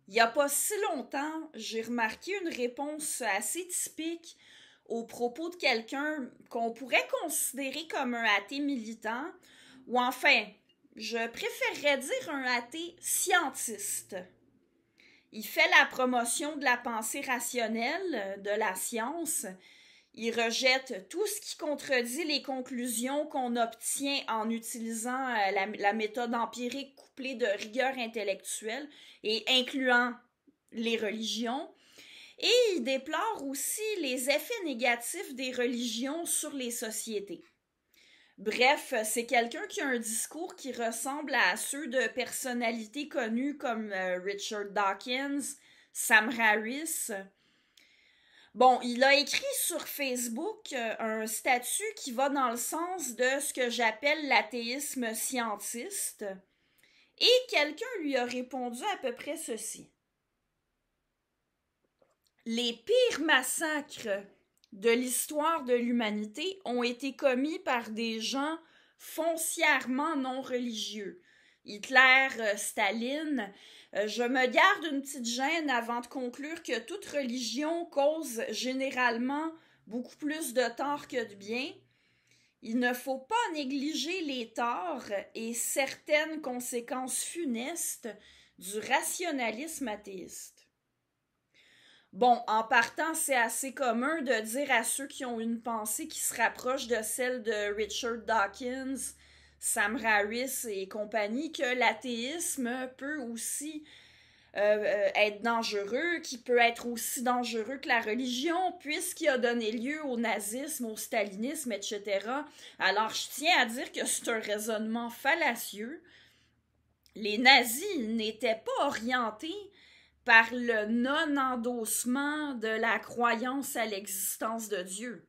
Il n'y a pas si longtemps, j'ai remarqué une réponse assez typique aux propos de quelqu'un qu'on pourrait considérer comme un athée militant, ou enfin, je préférerais dire un athée scientiste. Il fait la promotion de la pensée rationnelle, de la science. Il rejette tout ce qui contredit les conclusions qu'on obtient en utilisant la méthode empirique couplée de rigueur intellectuelle et incluant les religions. Et il déplore aussi les effets négatifs des religions sur les sociétés. Bref, c'est quelqu'un qui a un discours qui ressemble à ceux de personnalités connues comme Richard Dawkins, Sam Harris. Bon, il a écrit sur Facebook un statut qui va dans le sens de ce que j'appelle l'athéisme scientiste. Et quelqu'un lui a répondu à peu près ceci. Les pires massacres de l'histoire de l'humanité ont été commis par des gens foncièrement non religieux. Hitler, Staline. Je me garde une petite gêne avant de conclure que toute religion cause généralement beaucoup plus de tort que de bien. Il ne faut pas négliger les torts et certaines conséquences funestes du rationalisme athéiste. Bon, en partant, c'est assez commun de dire à ceux qui ont une pensée qui se rapproche de celle de Richard Dawkins, Sam Harris et compagnie que l'athéisme peut aussi être dangereux, qui peut être aussi dangereux que la religion, puisqu'il a donné lieu au nazisme, au stalinisme, etc. Alors, je tiens à dire que c'est un raisonnement fallacieux. Les nazis n'étaient pas orientés par le non-endossement de la croyance à l'existence de Dieu.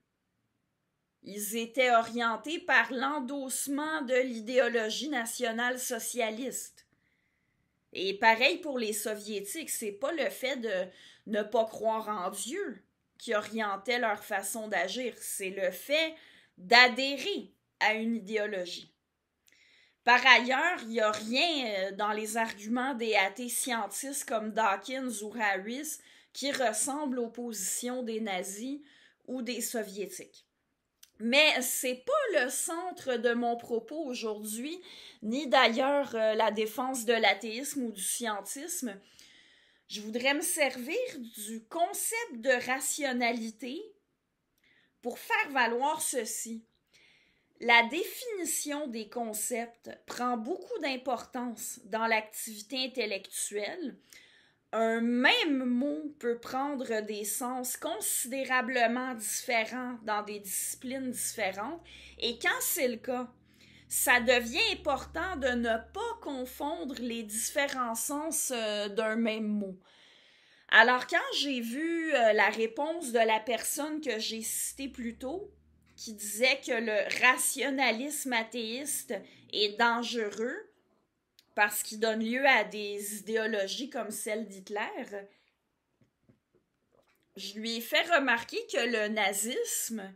Ils étaient orientés par l'endossement de l'idéologie nationale socialiste. Et pareil pour les soviétiques, c'est pas le fait de ne pas croire en Dieu qui orientait leur façon d'agir, c'est le fait d'adhérer à une idéologie. Par ailleurs, il n'y a rien dans les arguments des athées scientistes comme Dawkins ou Harris qui ressemble aux positions des nazis ou des soviétiques. Mais c'est pas le centre de mon propos aujourd'hui, ni d'ailleurs la défense de l'athéisme ou du scientisme. Je voudrais me servir du concept de rationalité pour faire valoir ceci. La définition des concepts prend beaucoup d'importance dans l'activité intellectuelle. Un même mot peut prendre des sens considérablement différents dans des disciplines différentes, et quand c'est le cas, ça devient important de ne pas confondre les différents sens d'un même mot. Alors quand j'ai vu la réponse de la personne que j'ai citée plus tôt, qui disait que le rationalisme athéiste est dangereux parce qu'il donne lieu à des idéologies comme celle d'Hitler, je lui ai fait remarquer que le nazisme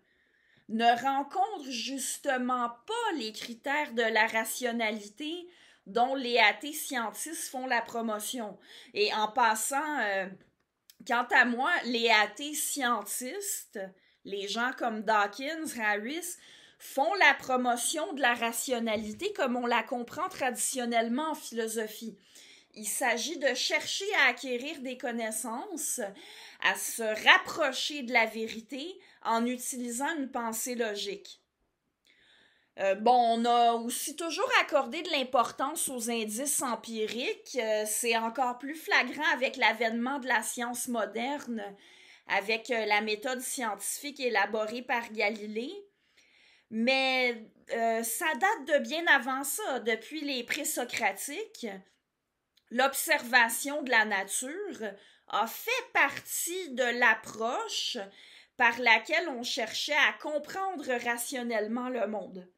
ne rencontre justement pas les critères de la rationalité dont les athées scientistes font la promotion. Et en passant, quant à moi, les athées scientistes, les gens comme Dawkins, Harris, font la promotion de la rationalité comme on la comprend traditionnellement en philosophie. Il s'agit de chercher à acquérir des connaissances, à se rapprocher de la vérité en utilisant une pensée logique. On a aussi toujours accordé de l'importance aux indices empiriques. C'est encore plus flagrant avec l'avènement de la science moderne, avec la méthode scientifique élaborée par Galilée. Mais ça date de bien avant ça, depuis les présocratiques. L'observation de la nature a fait partie de l'approche par laquelle on cherchait à comprendre rationnellement le monde.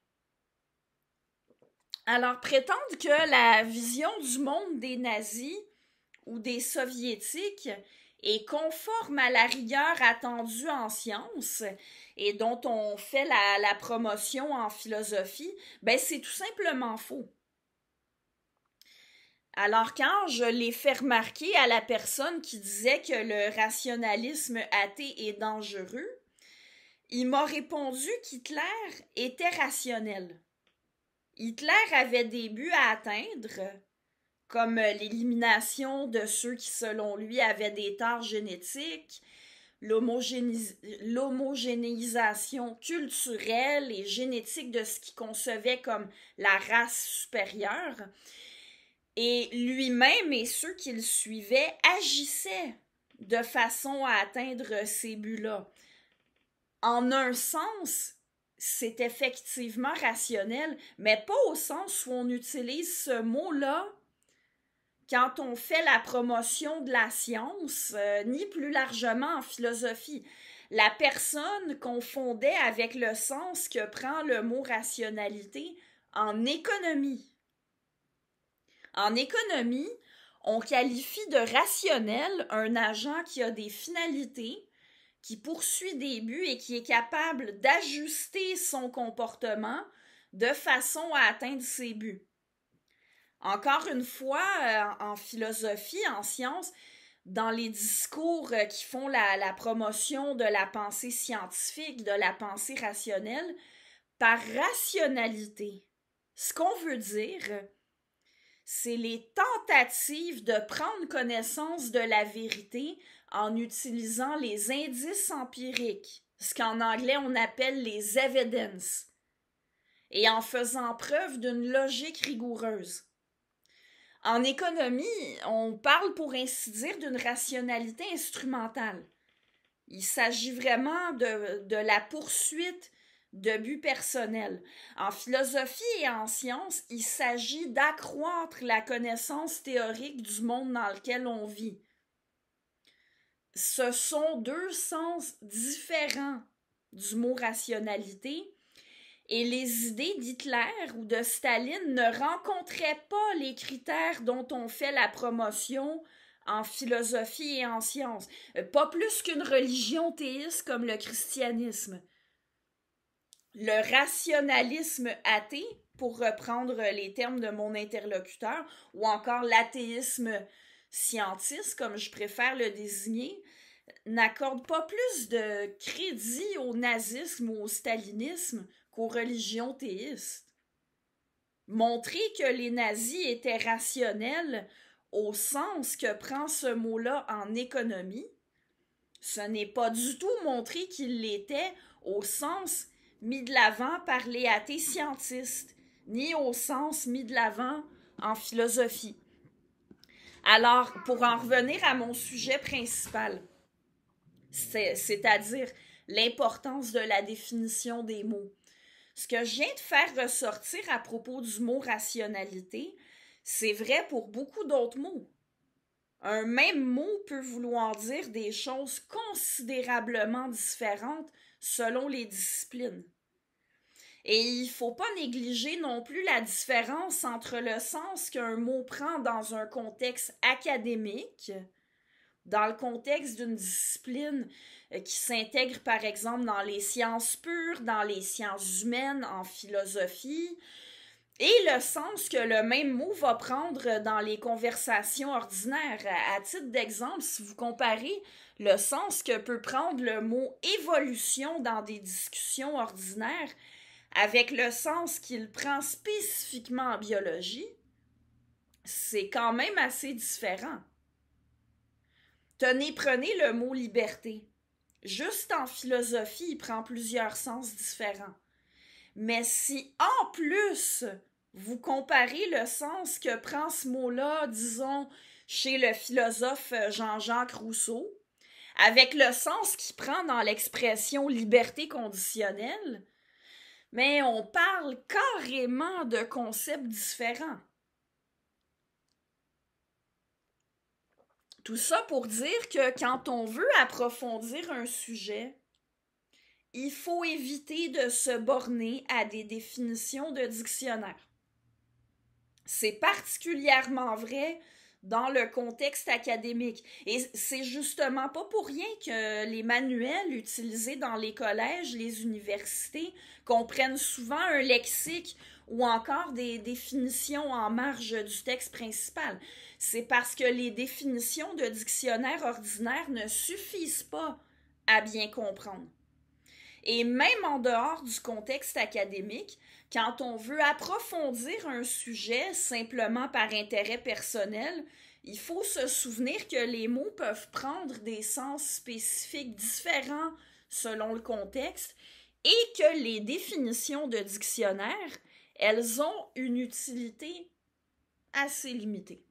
Alors, prétendre que la vision du monde des nazis ou des soviétiques est conforme à la rigueur attendue en sciences et dont on fait la promotion en philosophie, ben c'est tout simplement faux. Alors quand je l'ai fait remarquer à la personne qui disait que le rationalisme athée est dangereux, il m'a répondu qu'Hitler était rationnel. Hitler avait des buts à atteindre, comme l'élimination de ceux qui, selon lui, avaient des torts génétiques, l'homogénéisation culturelle et génétique de ce qu'il concevait comme la race supérieure. Et lui-même et ceux qui le suivaient agissaient de façon à atteindre ces buts-là. En un sens, c'est effectivement rationnel, mais pas au sens où on utilise ce mot-là quand on fait la promotion de la science, ni plus largement en philosophie. La personne confondait avec le sens que prend le mot rationalité en économie. En économie, on qualifie de rationnel un agent qui a des finalités, qui poursuit des buts et qui est capable d'ajuster son comportement de façon à atteindre ses buts. Encore une fois, en philosophie, en sciences, dans les discours qui font la promotion de la pensée scientifique, de la pensée rationnelle, par rationalité, ce qu'on veut dire, c'est les tentatives de prendre connaissance de la vérité en utilisant les indices empiriques, ce qu'en anglais on appelle les evidence, et en faisant preuve d'une logique rigoureuse. En économie, on parle pour ainsi dire d'une rationalité instrumentale. Il s'agit vraiment de la poursuite de buts personnels. En philosophie et en sciences, il s'agit d'accroître la connaissance théorique du monde dans lequel on vit. Ce sont deux sens différents du mot rationalité, et les idées d'Hitler ou de Staline ne rencontraient pas les critères dont on fait la promotion en philosophie et en sciences. Pas plus qu'une religion théiste comme le christianisme. Le rationalisme athée, pour reprendre les termes de mon interlocuteur, ou encore l'athéisme scientiste, comme je préfère le désigner, n'accorde pas plus de crédit au nazisme ou au stalinisme qu'aux religions théistes. Montrer que les nazis étaient rationnels au sens que prend ce mot-là en économie, ce n'est pas du tout montrer qu'ils l'étaient au sens mis de l'avant par les athées scientistes, ni au sens mis de l'avant en philosophie. Alors, pour en revenir à mon sujet principal, c'est-à-dire l'importance de la définition des mots, ce que je viens de faire ressortir à propos du mot rationalité, c'est vrai pour beaucoup d'autres mots. Un même mot peut vouloir dire des choses considérablement différentes selon les disciplines. Et il ne faut pas négliger non plus la différence entre le sens qu'un mot prend dans un contexte académique, dans le contexte d'une discipline qui s'intègre par exemple dans les sciences pures, dans les sciences humaines, en philosophie, et le sens que le même mot va prendre dans les conversations ordinaires. À titre d'exemple, si vous comparez le sens que peut prendre le mot évolution dans des discussions ordinaires avec le sens qu'il prend spécifiquement en biologie, c'est quand même assez différent. Prenez le mot liberté. Juste en philosophie, il prend plusieurs sens différents. Mais si, en plus, vous comparez le sens que prend ce mot-là, disons, chez le philosophe Jean-Jacques Rousseau, avec le sens qu'il prend dans l'expression liberté conditionnelle, mais on parle carrément de concepts différents. Tout ça pour dire que quand on veut approfondir un sujet, il faut éviter de se borner à des définitions de dictionnaire. C'est particulièrement vrai dans le contexte académique. Et c'est justement pas pour rien que les manuels utilisés dans les collèges, les universités, comprennent souvent un lexique ou encore des définitions en marge du texte principal. C'est parce que les définitions de dictionnaire ordinaire ne suffisent pas à bien comprendre. Et même en dehors du contexte académique, quand on veut approfondir un sujet simplement par intérêt personnel, il faut se souvenir que les mots peuvent prendre des sens spécifiques différents selon le contexte et que les définitions de dictionnaire, elles ont une utilité assez limitée.